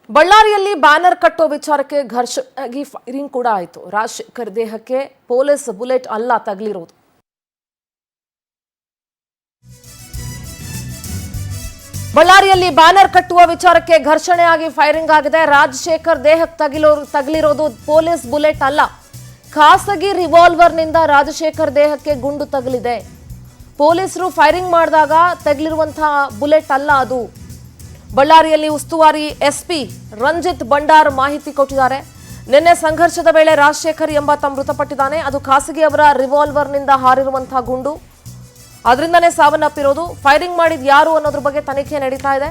ಬಳ್ಳಾರಿಯಲ್ಲಿ ಬ್ಯಾನರ್ ಕಟ್ಟೋ ವಿಚಾರಕ್ಕೆ ಘರ್ಷಣೆಯಾಗಿ ಫೈರಿಂಗ್ ಕೂಡ ಆಯಿತು. ರಾಜಶೇಖರ್ ದೇಹಕ್ಕೆ ಪೊಲೀಸ್ ಬುಲೆಟ್ ಅಲ್ಲ ತಗಲಿರೋದು. ಬಳ್ಳಾರಿಯಲ್ಲಿ ಬ್ಯಾನರ್ ಕಟ್ಟುವ ವಿಚಾರಕ್ಕೆ ಘರ್ಷಣೆಯಾಗಿ ಫೈರಿಂಗ್ ಆಗಿದೆ. ರಾಜಶೇಖರ್ ದೇಹಕ್ಕೆ ತಗಲಿರೋದು ಪೊಲೀಸ್ ಬುಲೆಟ್ ಅಲ್ಲ, ಖಾಸಗಿ ರಿವಾಲ್ವರ್ನಿಂದ ರಾಜಶೇಖರ್ ದೇಹಕ್ಕೆ ಗುಂಡು ತಗಲಿದೆ. ಪೊಲೀಸರು ಫೈರಿಂಗ್ ಮಾಡಿದಾಗ ತಗಲಿರುವಂತಹ ಬುಲೆಟ್ ಅಲ್ಲ ಅದು. ಬಳ್ಳಾರಿಯಲ್ಲಿ ಉಸ್ತುವಾರಿ ಎಸ್ಪಿ ರಂಜಿತ್ ಬಂಡಾರ್ ಮಾಹಿತಿ ಕೊಟ್ಟಿದ್ದಾರೆ. ನಿನ್ನೆ ಸಂಘರ್ಷದ ವೇಳೆ ರಾಜಶೇಖರ್ ಎಂಬಾತ ಮೃತಪಟ್ಟಿದ್ದಾನೆ. ಅದು ಖಾಸಗಿಯವರ ರಿವಾಲ್ವರ್ನಿಂದ ಹಾರಿರುವಂತಹ ಗುಂಡು, ಅದರಿಂದನೇ ಸಾವನ್ನಪ್ಪಿರೋದು. ಫೈರಿಂಗ್ ಮಾಡಿದ ಯಾರು ಅನ್ನೋದ್ರ ಬಗ್ಗೆ ತನಿಖೆ ನಡೀತಾ ಇದೆ.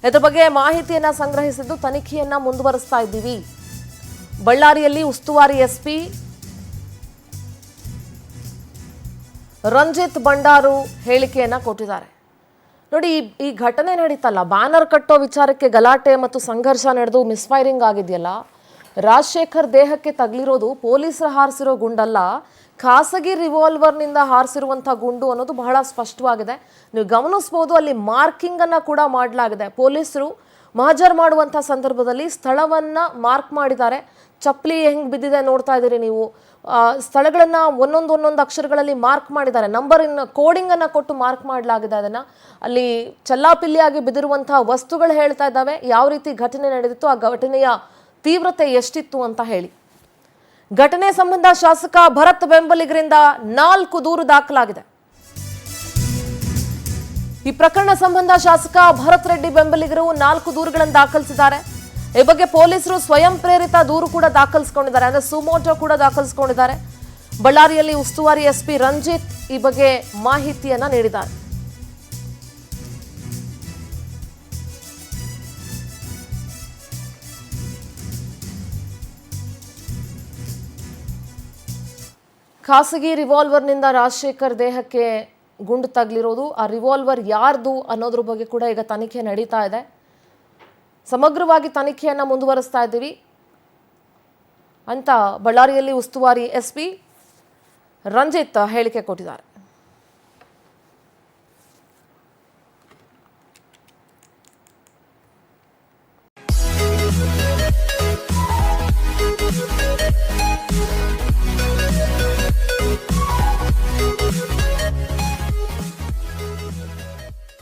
ಇದ್ರ ಬಗ್ಗೆ ಮಾಹಿತಿಯನ್ನ ಸಂಗ್ರಹಿಸಿದ್ದು ತನಿಖೆಯನ್ನ ಮುಂದುವರಿಸ್ತಾ ಇದ್ದೀವಿ. ಬಳ್ಳಾರಿಯಲ್ಲಿ ಉಸ್ತುವಾರಿ ಎಸ್ಪಿ ರಂಜಿತ್ ಬಂಡಾರು ಹೇಳಿಕೆಯನ್ನ ಕೊಟ್ಟಿದ್ದಾರೆ. ನೋಡಿ, ಈ ಘಟನೆ ನಡೀತಲ್ಲ, ಬ್ಯಾನರ್ ಕಟ್ಟೋ ವಿಚಾರಕ್ಕೆ ಗಲಾಟೆ ಮತ್ತು ಸಂಘರ್ಷ ನಡೆದು ಮಿಸ್ಫೈರಿಂಗ್ ಆಗಿದೆಯಲ್ಲ, ರಾಜಶೇಖರ್ ದೇಹಕ್ಕೆ ತಗಲಿರೋದು ಪೊಲೀಸರು ಹಾರಿಸಿರೋ ಗುಂಡಲ್ಲ, ಖಾಸಗಿ ರಿವಾಲ್ವರ್ನಿಂದ ಹಾರಿಸಿರುವಂಥ ಗುಂಡು ಅನ್ನೋದು ಬಹಳ ಸ್ಪಷ್ಟವಾಗಿದೆ. ನೀವು ಗಮನಿಸ್ಬೋದು, ಅಲ್ಲಿ ಮಾರ್ಕಿಂಗ್ ಅನ್ನ ಕೂಡ ಮಾಡಲಾಗಿದೆ. ಪೊಲೀಸರು ಮಹಜರ್ ಮಾಡುವಂಥ ಸಂದರ್ಭದಲ್ಲಿ ಸ್ಥಳವನ್ನ ಮಾರ್ಕ್ ಮಾಡಿದ್ದಾರೆ. ಚಪ್ಪಲಿ ಹೆಂಗೆ ಬಿದ್ದಿದೆ ನೋಡ್ತಾ ಇದ್ದೀರಿ ನೀವು. ಸ್ಥಳಗಳನ್ನ ಒಂದೊಂದು ಅಕ್ಷರಗಳಲ್ಲಿ ಮಾರ್ಕ್ ಮಾಡಿದ್ದಾರೆ. ಕೋಡಿಂಗ್ ಅನ್ನ ಕೊಟ್ಟು ಮಾರ್ಕ್ ಮಾಡಲಾಗಿದೆ. ಅದನ್ನ ಅಲ್ಲಿ ಚಲ್ಲಾಪಿಲ್ಲಿಯಾಗಿ ಬಿದ್ದಿರುವಂತಹ ವಸ್ತುಗಳು ಹೇಳ್ತಾ ಇದ್ದಾವೆ ಯಾವ ರೀತಿ ಘಟನೆ ನಡೆದಿತ್ತು, ಆ ಘಟನೆಯ ತೀವ್ರತೆ ಎಷ್ಟಿತ್ತು ಅಂತ ಹೇಳಿ. ಘಟನೆ ಸಂಬಂಧ ಶಾಸಕ ಭರತ್ ಬೆಂಬಲಿಗರಿಂದ 4 ದೂರು ದಾಖಲಾಗಿದೆ. ಈ ಪ್ರಕರಣ ಸಂಬಂಧ ಶಾಸಕ ಭರತ್ ರೆಡ್ಡಿ ಬೆಂಬಲಿಗರು 4 ದೂರುಗಳನ್ನು ದಾಖಲಿಸಿದ್ದಾರೆ. ಈ ಬಗ್ಗೆ ಪೊಲೀಸರು ಸ್ವಯಂ ಪ್ರೇರಿತ ದೂರು ಕೂಡ ದಾಖಲಿಸಿಕೊಂಡಿದ್ದಾರೆ, ಅಂದ್ರೆ ಸುಮೋಟೋ ಕೂಡ ದಾಖಲಿಸಿಕೊಂಡಿದ್ದಾರೆ. ಬಳ್ಳಾರಿಯಲ್ಲಿ ಉಸ್ತುವಾರಿ ಎಸ್ಪಿ ರಂಜಿತ್ ಈ ಬಗ್ಗೆ ಮಾಹಿತಿಯನ್ನ ನೀಡಿದ್ದಾರೆ. ಖಾಸಗಿ ರಿವಾಲ್ವರ್ನಿಂದ ರಾಜಶೇಖರ್ ದೇಹಕ್ಕೆ ಗುಂಡು ತಗಲಿರೋದು, ಆ ರಿವಾಲ್ವರ್ ಯಾರ್ದು ಅನ್ನೋದ್ರ ಬಗ್ಗೆ ಕೂಡ ಈಗ ತನಿಖೆ ನಡೀತಾ ಇದೆ. ಸಮಗ್ರವಾಗಿ ತನಿಖೆಯನ್ನು ಮುಂದುವರಿಸ್ತಾ ಇದ್ದೀವಿ ಅಂತ ಬಳ್ಳಾರಿಯಲ್ಲಿ ಉಸ್ತುವಾರಿ ಎಸ್ಪಿ ರಂಜಿತ್ ಹೇಳಿಕೆ ಕೊಟ್ಟಿದ್ದಾರೆ.